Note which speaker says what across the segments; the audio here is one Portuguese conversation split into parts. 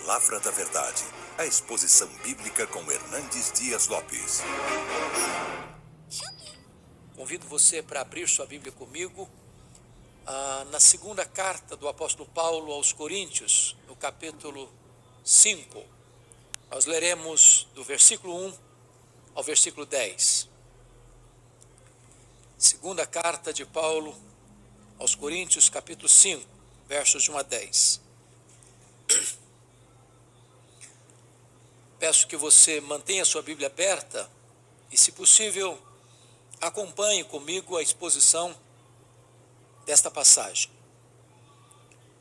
Speaker 1: Palavra da Verdade, a exposição bíblica com Hernandes Dias Lopes.
Speaker 2: Convido você para abrir sua Bíblia comigo na segunda carta do apóstolo Paulo aos Coríntios, no capítulo 5. Nós leremos do versículo 1 ao versículo 10. Segunda carta de Paulo aos Coríntios, capítulo 5, versos de 1 a 10. Peço que você mantenha sua Bíblia aberta e, se possível, acompanhe comigo a exposição desta passagem.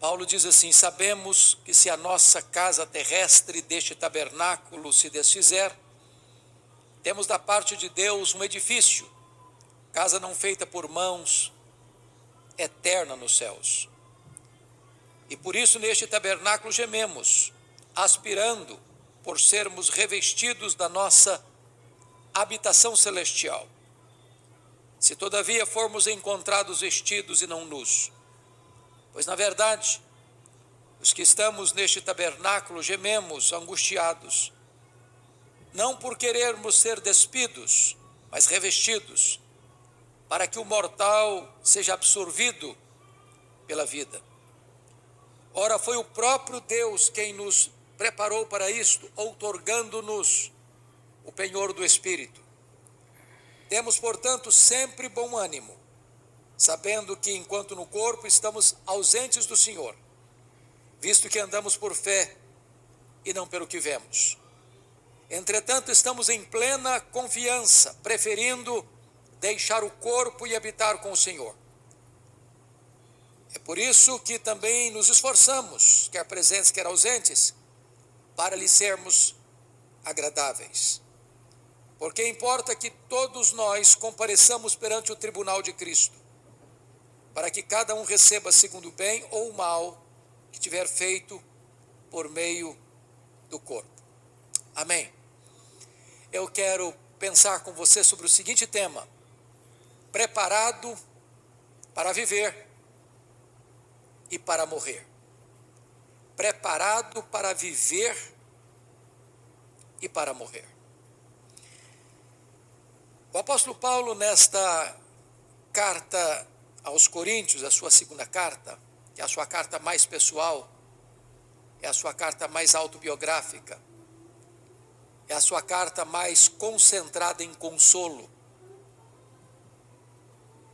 Speaker 2: Paulo diz assim: sabemos que se a nossa casa terrestre deste tabernáculo se desfizer, temos da parte de Deus um edifício, casa não feita por mãos, eterna nos céus. E por isso neste tabernáculo gememos, aspirando por sermos revestidos da nossa habitação celestial. Se todavia formos encontrados vestidos e não nus, pois na verdade, os que estamos neste tabernáculo gememos angustiados, não por querermos ser despidos, mas revestidos, para que o mortal seja absorvido pela vida. Ora, foi o próprio Deus quem nos preparou para isto, outorgando-nos o penhor do Espírito. Temos, portanto, sempre bom ânimo, sabendo que, enquanto no corpo estamos ausentes do Senhor, visto que andamos por fé e não pelo que vemos. Entretanto, estamos em plena confiança, preferindo deixar o corpo e habitar com o Senhor. É por isso que também nos esforçamos, quer presentes, quer ausentes, para lhe sermos agradáveis. Porque importa que todos nós compareçamos perante o tribunal de Cristo, para que cada um receba segundo o bem ou o mal que tiver feito por meio do corpo. Amém. Eu quero pensar com você sobre o seguinte tema: preparado para viver e para morrer. Preparado para viver e para morrer. O apóstolo Paulo, nesta carta aos Coríntios, a sua segunda carta, que é a sua carta mais pessoal, é a sua carta mais autobiográfica, é a sua carta mais concentrada em consolo,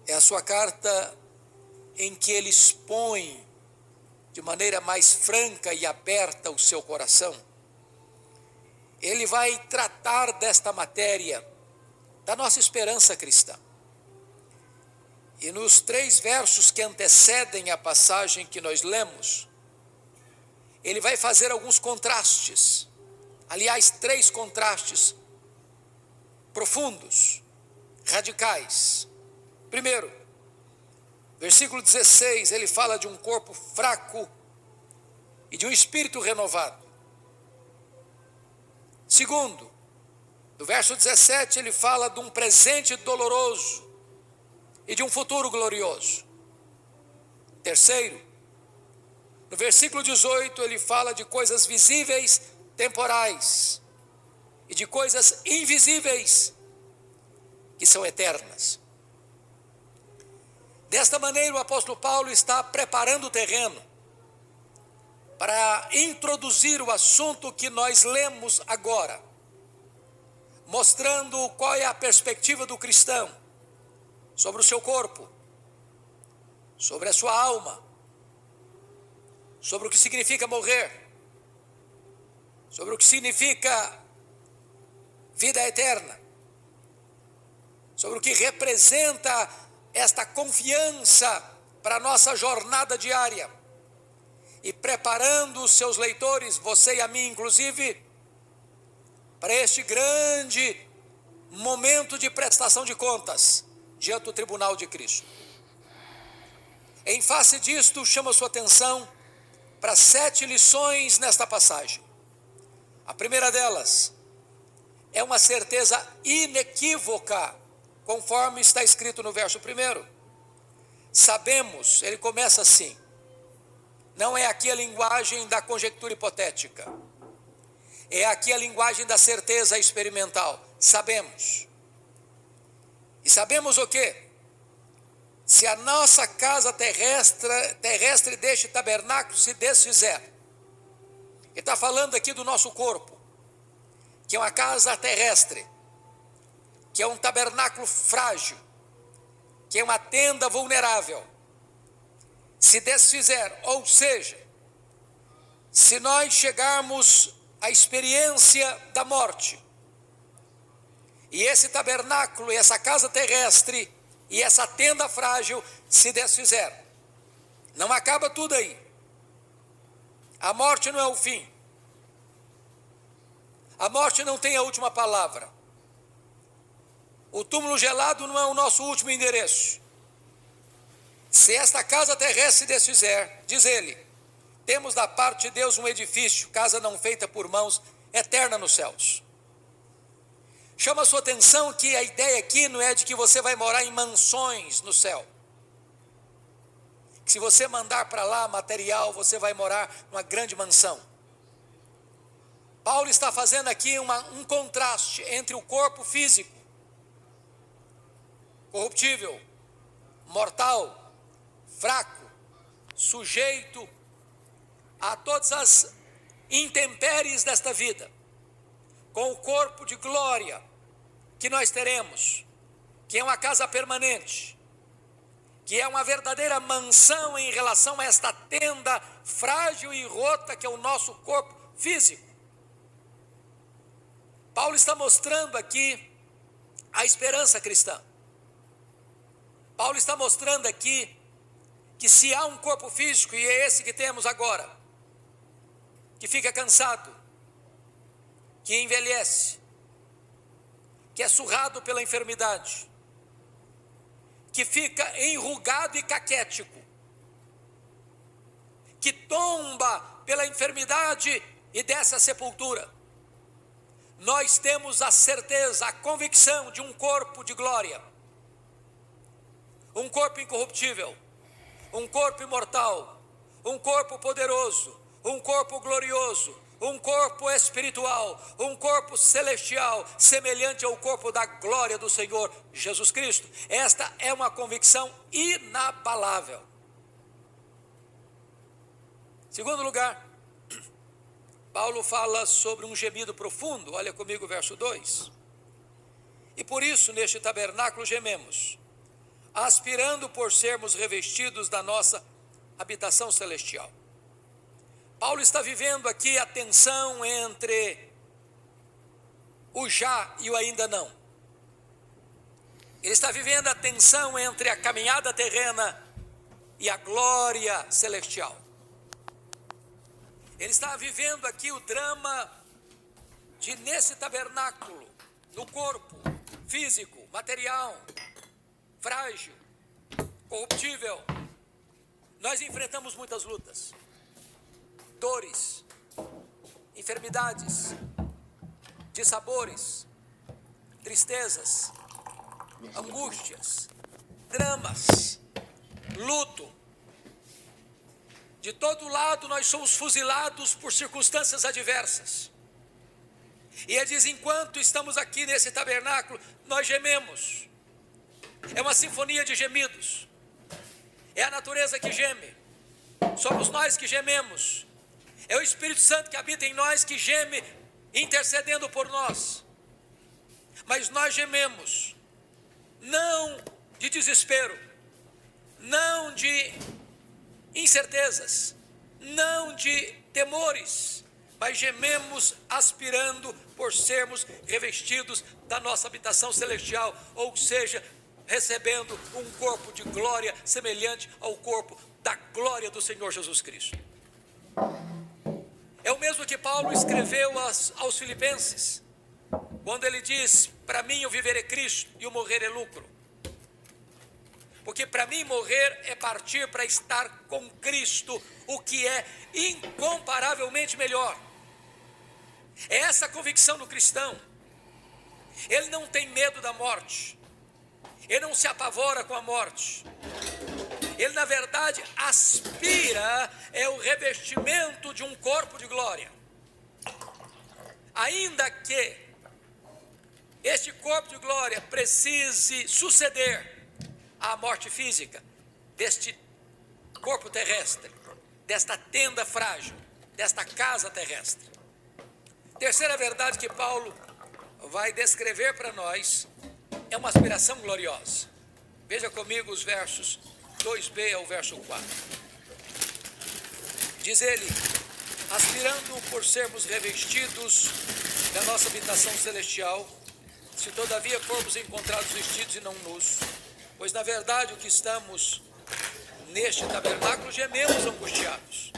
Speaker 2: é a sua carta em que ele expõe de maneira mais franca e aberta o seu coração. Ele vai tratar desta matéria, da nossa esperança cristã. E nos 3 versos que antecedem a passagem que nós lemos, ele vai fazer alguns contrastes. Aliás, 3 contrastes profundos, radicais. Primeiro, versículo 16, ele fala de um corpo fraco e de um espírito renovado. Segundo, no verso 17, ele fala de um presente doloroso e de um futuro glorioso. Terceiro, no versículo 18, ele fala de coisas visíveis, temporais, e de coisas invisíveis, que são eternas. Desta maneira, o apóstolo Paulo está preparando o terreno para introduzir o assunto que nós lemos agora, mostrando qual é a perspectiva do cristão sobre o seu corpo, sobre a sua alma, sobre o que significa morrer, sobre o que significa vida eterna, sobre o que representa esta confiança para a nossa jornada diária, e preparando os seus leitores, você e a mim inclusive, para este grande momento de prestação de contas diante do tribunal de Cristo. Em face disto, chama sua atenção para 7 lições nesta passagem. A primeira delas é uma certeza inequívoca, conforme está escrito no verso 1. Sabemos, ele começa assim: Não é aqui a linguagem da conjectura hipotética. É aqui a linguagem da certeza experimental. Sabemos. E sabemos o quê? Se a nossa casa terrestre deste tabernáculo se desfizer. Ele está falando aqui do nosso corpo, que é uma casa terrestre, que é um tabernáculo frágil, que é uma tenda vulnerável. Se desfizer, ou seja, se nós chegarmos à experiência da morte, e esse tabernáculo, e essa casa terrestre, e essa tenda frágil se desfizer, não acaba tudo aí. A morte não é o fim. A morte não tem a última palavra. O túmulo gelado não é o nosso último endereço. Se esta casa terrestre se desfizer, diz ele, temos da parte de Deus um edifício, casa não feita por mãos, eterna nos céus. Chama a sua atenção que a ideia aqui não é de que você vai morar em mansões no céu. Que se você mandar para lá material, você vai morar numa grande mansão. Paulo está fazendo aqui um contraste entre o corpo físico, corruptível, mortal, fraco, sujeito a todas as intempéries desta vida, com o corpo de glória que nós teremos, que é uma casa permanente, que é uma verdadeira mansão em relação a esta tenda frágil e rota que é o nosso corpo físico. Paulo está mostrando aqui a esperança cristã. Paulo está mostrando aqui que se há um corpo físico, e é esse que temos agora, que fica cansado, que envelhece, que é surrado pela enfermidade, que fica enrugado e caquético, que tomba pela enfermidade e desce à sepultura. Nós temos a certeza, a convicção de um corpo de glória, um corpo incorruptível, um corpo imortal, um corpo poderoso, um corpo glorioso, um corpo espiritual, um corpo celestial, semelhante ao corpo da glória do Senhor Jesus Cristo. Esta é uma convicção inabalável. Segundo lugar, Paulo fala sobre um gemido profundo. Olha comigo o verso 2. E por isso neste tabernáculo gememos, aspirando por sermos revestidos da nossa habitação celestial. Paulo está vivendo aqui a tensão entre o já e o ainda não. Ele está vivendo a tensão entre a caminhada terrena e a glória celestial. Ele está vivendo aqui o drama de, nesse tabernáculo, no corpo físico, material, frágil, corruptível, nós enfrentamos muitas lutas, dores, enfermidades, dissabores, tristezas, angústias, dramas, luto. De todo lado nós somos fuzilados por circunstâncias adversas. E ele diz, enquanto estamos aqui nesse tabernáculo, nós gememos. É uma sinfonia de gemidos. É a natureza que geme. Somos nós que gememos. É o Espírito Santo que habita em nós que geme, intercedendo por nós. Mas nós gememos, não de desespero, não de incertezas, não de temores, mas gememos aspirando por sermos revestidos da nossa habitação celestial, ou seja, recebendo um corpo de glória semelhante ao corpo da glória do Senhor Jesus Cristo. É o mesmo que Paulo escreveu aos Filipenses, quando ele diz, para mim o viver é Cristo e o morrer é lucro. Porque para mim morrer é partir para estar com Cristo, o que é incomparavelmente melhor. É essa a convicção do cristão. Ele não tem medo da morte. Ele não se apavora com a morte. ele na verdade aspira o revestimento de um corpo de glória. Ainda que este corpo de glória precise suceder à morte física deste corpo terrestre, desta tenda frágil, desta casa terrestre. Terceira verdade que Paulo vai descrever para nós é uma aspiração gloriosa. Veja comigo os versos 2b ao verso 4. Diz ele: aspirando por sermos revestidos da nossa habitação celestial, se todavia formos encontrados vestidos e não nus, pois na verdade o que estamos neste tabernáculo gememos angustiados,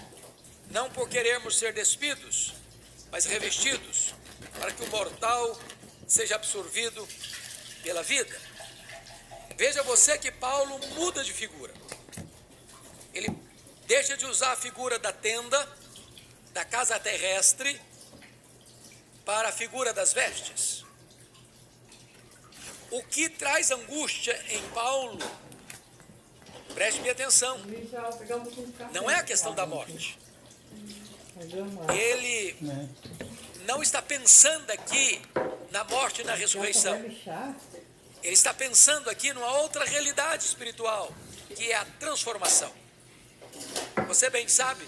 Speaker 2: não por querermos ser despidos, mas revestidos, para que o mortal seja absorvido pela vida. Veja você que Paulo muda de figura. Ele deixa de usar a figura da tenda, da casa terrestre, para a figura das vestes. O que traz angústia em Paulo, preste-me atenção, não é a questão da morte. Ele não está pensando aqui na morte e na ressurreição. Ele está pensando aqui numa outra realidade espiritual, que é a transformação. Você bem sabe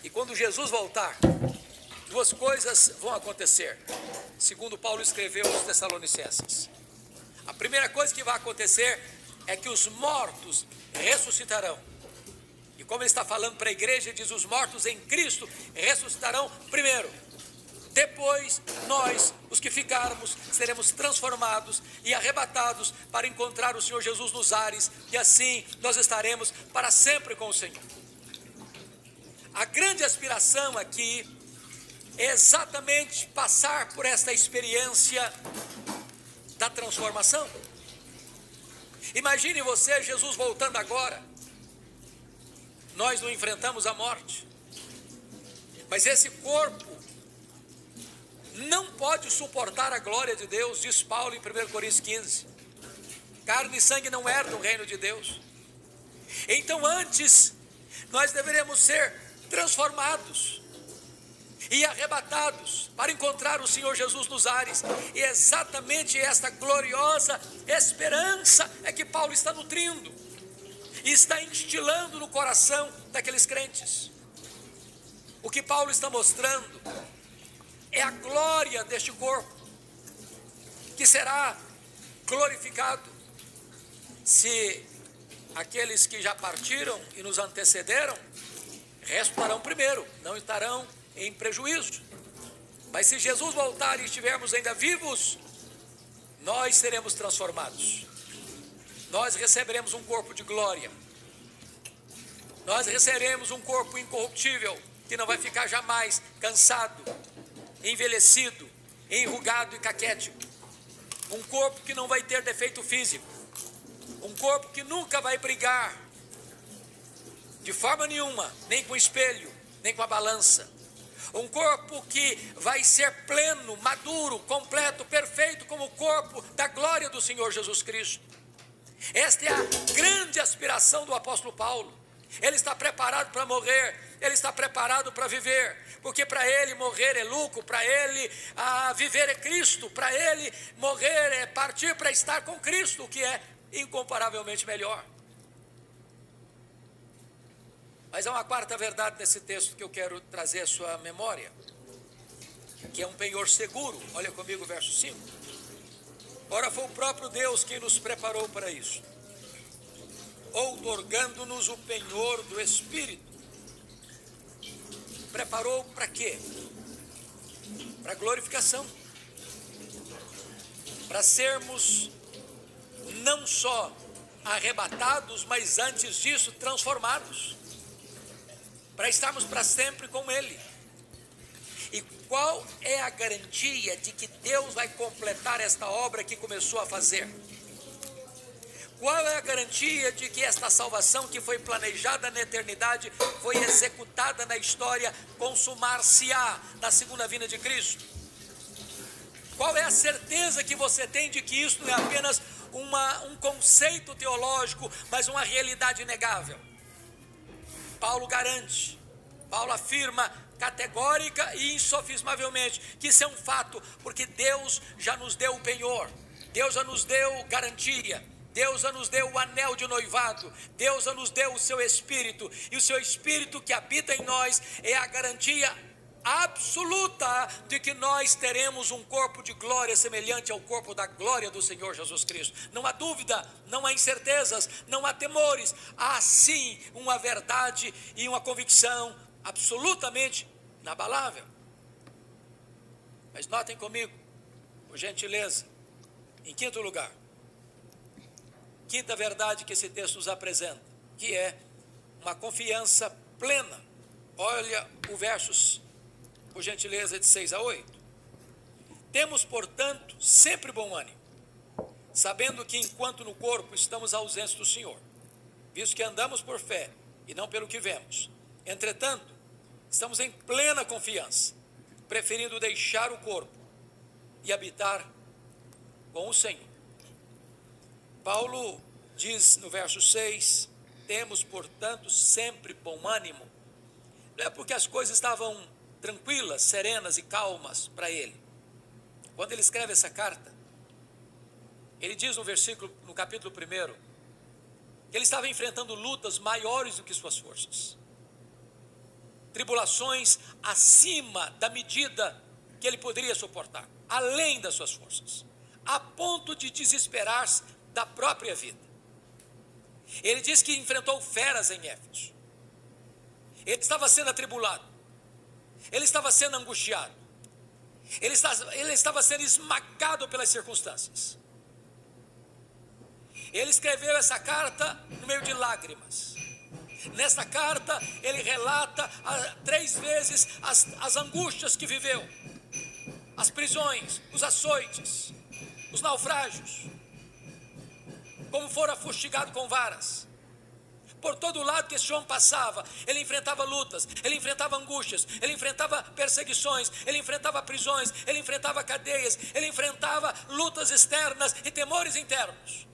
Speaker 2: que quando Jesus voltar, duas coisas vão acontecer, segundo Paulo escreveu aos Tessalonicenses. A primeira coisa que vai acontecer é que os mortos ressuscitarão. E como ele está falando para a igreja, ele diz: os mortos em Cristo ressuscitarão primeiro. Depois, nós, os que ficarmos, seremos transformados e arrebatados para encontrar o Senhor Jesus nos ares, e assim nós estaremos para sempre com o Senhor. A grande aspiração aqui é exatamente passar por esta experiência da transformação. Imagine você, Jesus voltando agora. Nós não enfrentamos a morte, mas esse corpo não pode suportar a glória de Deus, diz Paulo em 1 Coríntios 15. Carne e sangue não herdam o reino de Deus. Então antes, nós deveremos ser transformados e arrebatados para encontrar o Senhor Jesus nos ares. E exatamente esta gloriosa esperança é que Paulo está nutrindo e está instilando no coração daqueles crentes. O que Paulo está mostrando é a glória deste corpo, que será glorificado se aqueles que já partiram e nos antecederam ressuscitarão primeiro, não estarão em prejuízo. Mas se Jesus voltar e estivermos ainda vivos, nós seremos transformados. Nós receberemos um corpo de glória. Nós receberemos um corpo incorruptível, que não vai ficar jamais cansado, envelhecido, enrugado e caquético. Um corpo que não vai ter defeito físico. Um corpo que nunca vai brigar de forma nenhuma, nem com o espelho, nem com a balança. Um corpo que vai ser pleno, maduro, completo, perfeito, como o corpo da glória do Senhor Jesus Cristo. Esta é a grande aspiração do apóstolo Paulo. Ele está preparado para morrer, ele está preparado para viver, porque para ele morrer é lucro, para ele viver é Cristo, para ele morrer é partir para estar com Cristo, o que é incomparavelmente melhor. Mas há uma quarta verdade nesse texto que eu quero trazer à sua memória, que é um penhor seguro. Olha comigo o verso 5. Ora, foi o próprio Deus quem nos preparou para isso, outorgando-nos o penhor do Espírito. Preparou para quê? Para glorificação. Para sermos não só arrebatados, mas antes disso transformados. Para estarmos para sempre com Ele. E qual é a garantia de que Deus vai completar esta obra que começou a fazer? Qual é a garantia de que esta salvação que foi planejada na eternidade, foi executada na história, consumar-se-á na segunda vinda de Cristo? Qual é a certeza que você tem de que isso não é apenas um conceito teológico, mas uma realidade inegável. Paulo garante, Paulo afirma categórica e insofismavelmente que isso é um fato, porque Deus já nos deu o penhor, Deus já nos deu garantia, Deus já nos deu o anel de noivado, Deus já nos deu o seu Espírito, e o seu Espírito que habita em nós é a garantia absoluta de que nós teremos um corpo de glória semelhante ao corpo da glória do Senhor Jesus Cristo. Não há dúvida, não há incertezas, não há temores, há sim uma verdade e uma convicção absolutamente inabalável. Mas notem comigo, por gentileza, em quinto lugar, quinta verdade que esse texto nos apresenta, que é uma confiança plena. Olha o versos, por gentileza, de 6 a 8. Temos, portanto, sempre bom ânimo, sabendo que enquanto no corpo estamos ausentes do Senhor, visto que andamos por fé e não pelo que vemos. Entretanto, estamos em plena confiança, preferindo deixar o corpo e habitar com o Senhor. Paulo diz no verso 6, temos, portanto, sempre bom ânimo. Não é porque as coisas estavam tranquilas, serenas e calmas para ele. Quando ele escreve essa carta, ele diz no capítulo 1, que ele estava enfrentando lutas maiores do que suas forças. Tribulações acima da medida que ele poderia suportar, além das suas forças, a ponto de desesperar-se da própria vida. Ele diz que enfrentou feras em Éfeso. Ele estava sendo atribulado, ele estava sendo angustiado, ele estava sendo esmagado pelas circunstâncias. Ele escreveu essa carta no meio de lágrimas. Nessa carta ele relata 3 vezes as angústias que viveu, as prisões, os açoites, os naufrágios, como fora fustigado com varas. Por todo lado que esse homem passava, ele enfrentava lutas, ele enfrentava angústias, ele enfrentava perseguições, ele enfrentava prisões, ele enfrentava cadeias, ele enfrentava lutas externas e temores internos.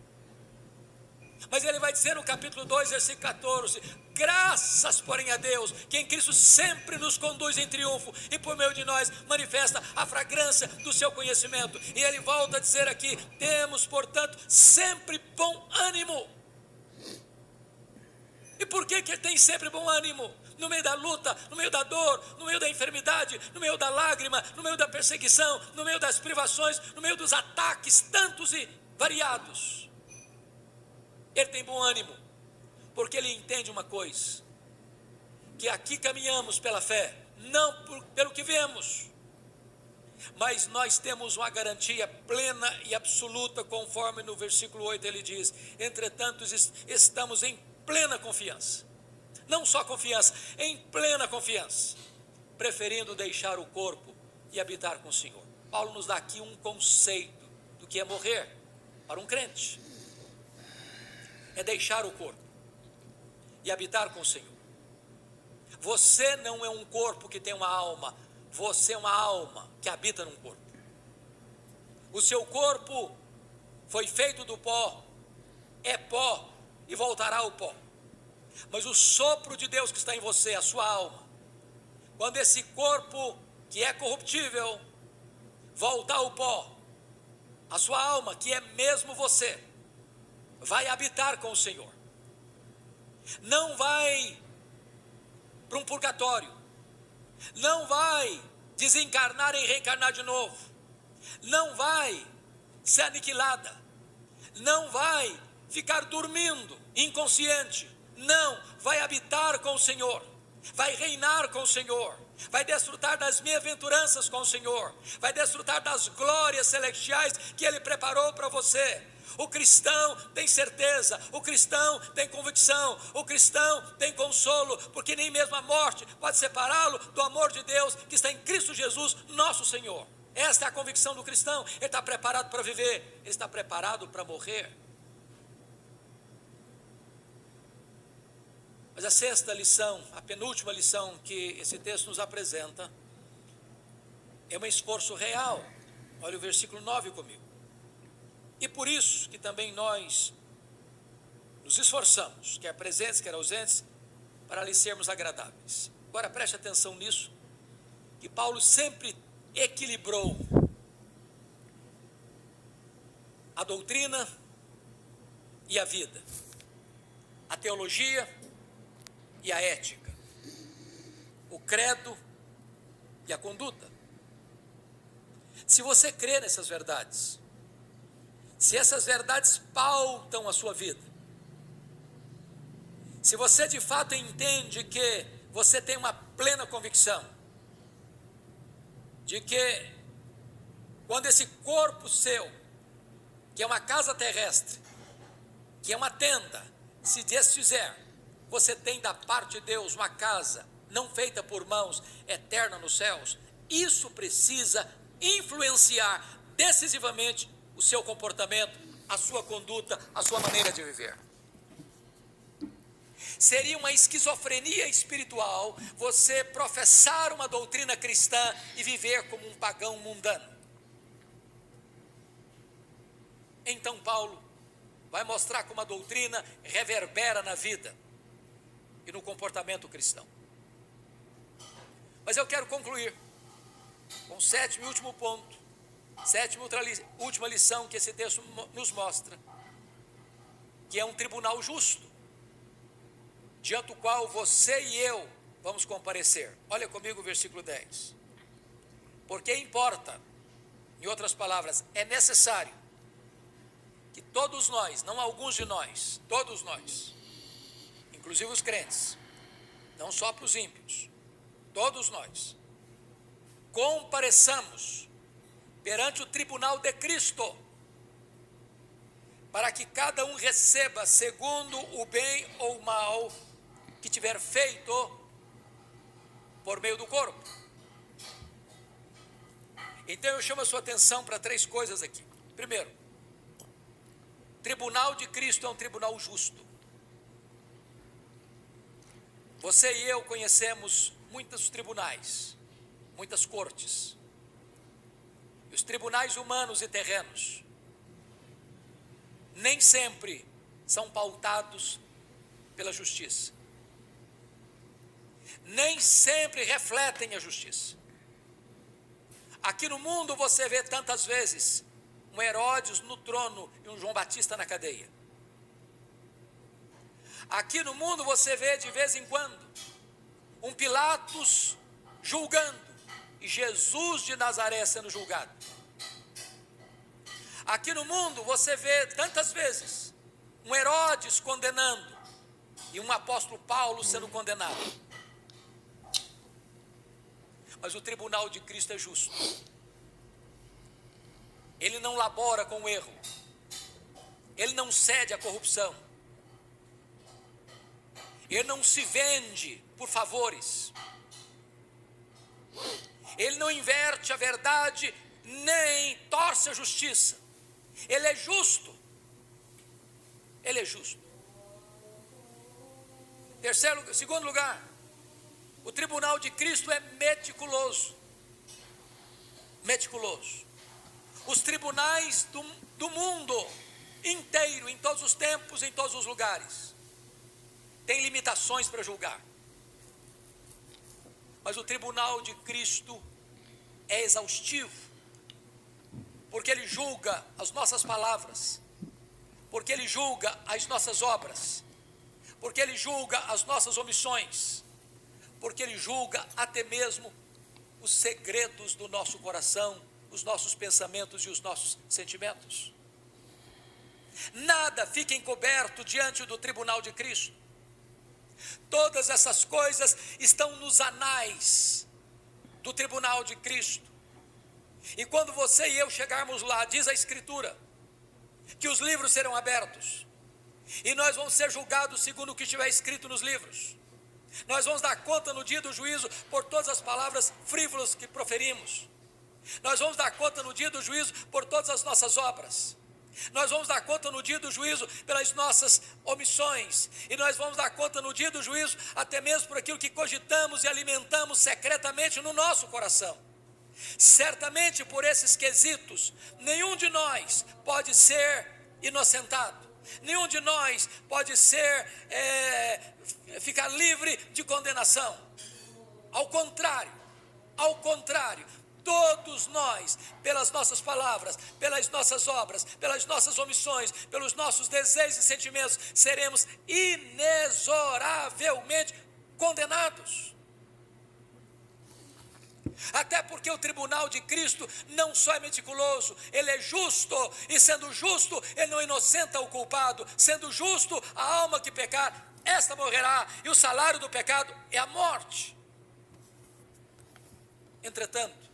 Speaker 2: Mas ele vai dizer no capítulo 2, versículo 14, graças, porém, a Deus, que em Cristo sempre nos conduz em triunfo e por meio de nós manifesta a fragrância do seu conhecimento. E ele volta a dizer aqui, temos, portanto, sempre bom ânimo. E por que ele tem sempre bom ânimo? No meio da luta, no meio da dor, no meio da enfermidade, no meio da lágrima, no meio da perseguição, no meio das privações, no meio dos ataques tantos e variados. Ele tem bom ânimo, porque ele entende uma coisa, que aqui caminhamos pela fé, não pelo que vemos, mas nós temos uma garantia plena e absoluta, conforme no versículo 8 ele diz, entretanto estamos em plena confiança, não só confiança, em plena confiança, preferindo deixar o corpo e habitar com o Senhor. Paulo nos dá aqui um conceito do que é morrer para um crente. É deixar o corpo e habitar com o Senhor. Você não é um corpo que tem uma alma, você é uma alma que habita num corpo. O seu corpo foi feito do pó, é pó e voltará ao pó. Mas o sopro de Deus que está em você, a sua alma, quando esse corpo que é corruptível voltar ao pó, a sua alma, que é mesmo você, vai habitar com o Senhor. Não vai para um purgatório, não vai desencarnar e reencarnar de novo, não vai ser aniquilada, não vai ficar dormindo inconsciente, não, vai habitar com o Senhor, vai reinar com o Senhor, vai desfrutar das bem-aventuranças com o Senhor, vai desfrutar das glórias celestiais que Ele preparou para você. O cristão tem certeza, o cristão tem convicção, o cristão tem consolo, porque nem mesmo a morte pode separá-lo do amor de Deus que está em Cristo Jesus, nosso Senhor. Esta é a convicção do cristão. Ele está preparado para viver, ele está preparado para morrer. Mas a sexta lição, a penúltima lição que esse texto nos apresenta, é um esforço real. Olha o versículo 9 comigo. E por isso que também nós nos esforçamos, quer presentes, quer ausentes, para lhe sermos agradáveis. Agora preste atenção nisso, que Paulo sempre equilibrou a doutrina e a vida, a teologia e a ética, o credo e a conduta. Se você crê nessas verdades, se essas verdades pautam a sua vida, se você de fato entende que você tem uma plena convicção de que quando esse corpo seu, que é uma casa terrestre, que é uma tenda, se desfizer, você tem da parte de Deus uma casa não feita por mãos, eterna nos céus, isso precisa influenciar decisivamente o seu comportamento, a sua conduta, a sua maneira de viver. Seria uma esquizofrenia espiritual você professar uma doutrina cristã e viver como um pagão mundano. Então Paulo vai mostrar como a doutrina reverbera na vida e no comportamento cristão. Mas eu quero concluir com o sétimo e último ponto, última lição que esse texto nos mostra, que é um tribunal justo, diante do qual você e eu vamos comparecer. Olha comigo o versículo 10. Porque importa, em outras palavras, é necessário que todos nós, não alguns de nós, todos nós, inclusive os crentes, não só para os ímpios, todos nós, compareçamos perante o tribunal de Cristo, para que cada um receba segundo o bem ou o mal que tiver feito por meio do corpo. Então eu chamo a sua atenção para três coisas aqui. Primeiro, o tribunal de Cristo é um tribunal justo. Você e eu conhecemos muitos tribunais, muitas cortes. E os tribunais humanos e terrenos nem sempre são pautados pela justiça. Nem sempre refletem a justiça. Aqui no mundo você vê tantas vezes um Herodes no trono e um João Batista na cadeia. Aqui no mundo você vê de vez em quando um Pilatos julgando e Jesus de Nazaré sendo julgado. Aqui no mundo você vê tantas vezes um Herodes condenando e um apóstolo Paulo sendo condenado. Mas o tribunal de Cristo é justo. Ele não labora com o erro. Ele não cede à corrupção. Ele não se vende por favores. Ele não inverte a verdade, nem torce a justiça. Ele é justo. Ele é justo. Segundo lugar, o tribunal de Cristo é meticuloso. Meticuloso. Os tribunais do mundo inteiro, em todos os tempos, em todos os lugares, têm limitações para julgar. Mas o tribunal de Cristo é exaustivo, porque ele julga as nossas palavras, porque ele julga as nossas obras, porque ele julga as nossas omissões, porque ele julga até mesmo os segredos do nosso coração, os nossos pensamentos e os nossos sentimentos. Nada fica encoberto diante do tribunal de Cristo. Todas essas coisas estão nos anais do tribunal de Cristo. E quando você e eu chegarmos lá, diz a Escritura, que os livros serão abertos, e nós vamos ser julgados segundo o que estiver escrito nos livros. Nós vamos dar conta no dia do juízo por todas as palavras frívolas que proferimos. Nós vamos dar conta no dia do juízo por todas as nossas obras. Nós vamos dar conta no dia do juízo pelas nossas omissões. E nós vamos dar conta no dia do juízo até mesmo por aquilo que cogitamos e alimentamos secretamente no nosso coração. Certamente por esses quesitos, nenhum de nós pode ser inocentado. Nenhum de nós pode ficar livre de condenação. Ao contrário, todos nós, pelas nossas palavras, pelas nossas obras, pelas nossas omissões, pelos nossos desejos e sentimentos, seremos inexoravelmente condenados. Até porque o tribunal de Cristo não só é meticuloso, ele é justo, e sendo justo, ele não inocenta o culpado. Sendo justo, a alma que pecar, esta morrerá, e o salário do pecado é a morte. Entretanto,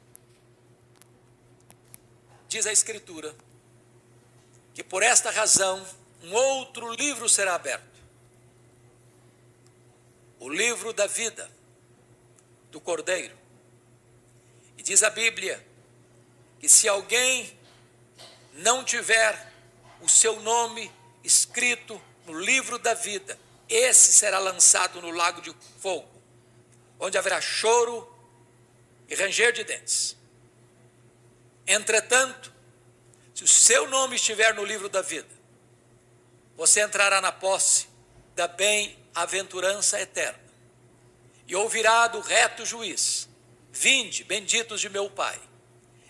Speaker 2: diz a Escritura, que por esta razão, um outro livro será aberto. O livro da vida do Cordeiro. E diz a Bíblia, que se alguém não tiver o seu nome escrito no livro da vida, esse será lançado no lago de fogo, onde haverá choro e ranger de dentes. Entretanto, se o seu nome estiver no livro da vida, você entrará na posse da bem-aventurança eterna e ouvirá do reto juiz: vinde, benditos de meu Pai,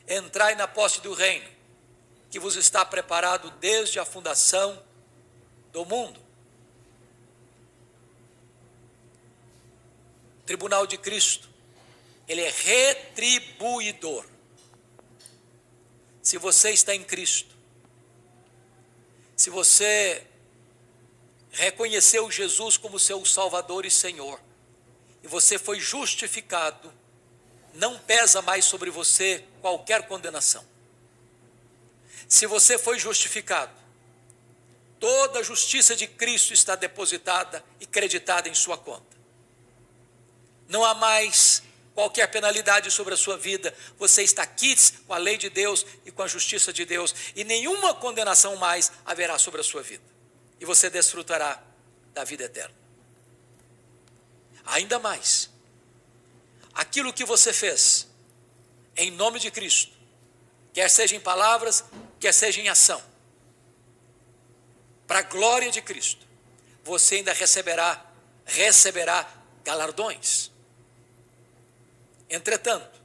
Speaker 2: entrai na posse do reino, que vos está preparado desde a fundação do mundo. O tribunal de Cristo, ele é retribuidor. Se você está em Cristo, se você reconheceu Jesus como seu Salvador e Senhor, e você foi justificado, não pesa mais sobre você qualquer condenação. Se você foi justificado, toda a justiça de Cristo está depositada e creditada em sua conta. Não há mais qualquer penalidade sobre a sua vida. Você está quites com a lei de Deus e com a justiça de Deus, e nenhuma condenação mais haverá sobre a sua vida. E você desfrutará da vida eterna. Ainda mais, aquilo que você fez em nome de Cristo, quer seja em palavras, quer seja em ação, para a glória de Cristo, você ainda receberá galardões. Entretanto,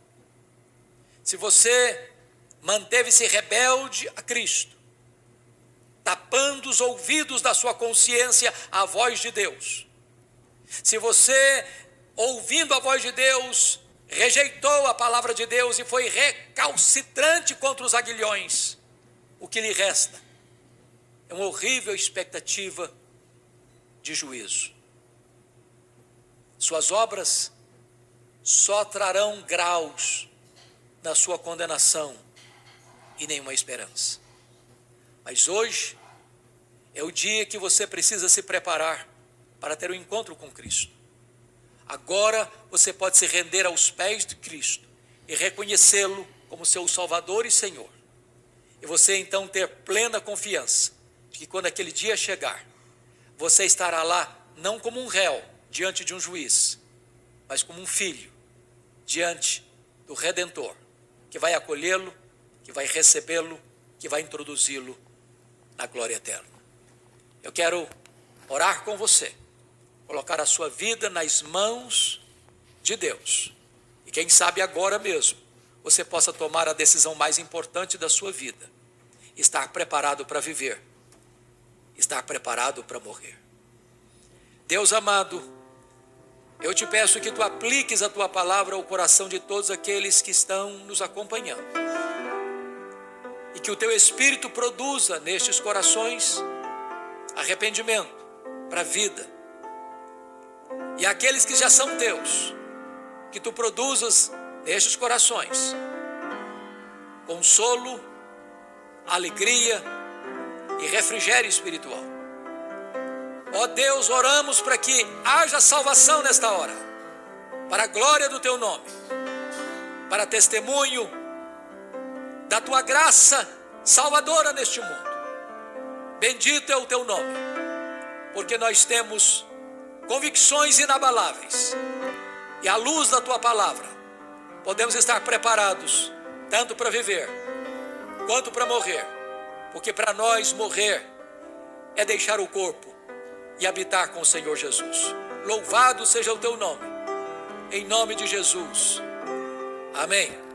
Speaker 2: se você manteve-se rebelde a Cristo, tapando os ouvidos da sua consciência à voz de Deus, se você, ouvindo a voz de Deus, rejeitou a palavra de Deus e foi recalcitrante contra os aguilhões, o que lhe resta é uma horrível expectativa de juízo. Suas obras só trarão graus na sua condenação e nenhuma esperança. Mas hoje é o dia que você precisa se preparar para ter um encontro com Cristo. Agora você pode se render aos pés de Cristo e reconhecê-lo como seu Salvador e Senhor. E você então ter plena confiança de que quando aquele dia chegar, você estará lá não como um réu diante de um juiz, mas como um filho diante do Redentor, que vai acolhê-lo, que vai recebê-lo, que vai introduzi-lo na glória eterna. Eu quero orar com você, colocar a sua vida nas mãos de Deus. E quem sabe agora mesmo você possa tomar a decisão mais importante da sua vida: estar preparado para viver, estar preparado para morrer. Deus amado, eu te peço que tu apliques a tua palavra ao coração de todos aqueles que estão nos acompanhando. E que o teu Espírito produza nestes corações arrependimento para a vida. E aqueles que já são teus, que tu produzas nestes corações consolo, alegria e refrigério espiritual. Ó Deus, oramos para que haja salvação nesta hora, para a glória do teu nome, para testemunho da tua graça salvadora neste mundo. Bendito é o teu nome, porque nós temos convicções inabaláveis, e à luz da tua palavra, podemos estar preparados, tanto para viver, quanto para morrer, porque para nós morrer é deixar o corpo e habitar com o Senhor Jesus. Louvado seja o teu nome, em nome de Jesus. Amém.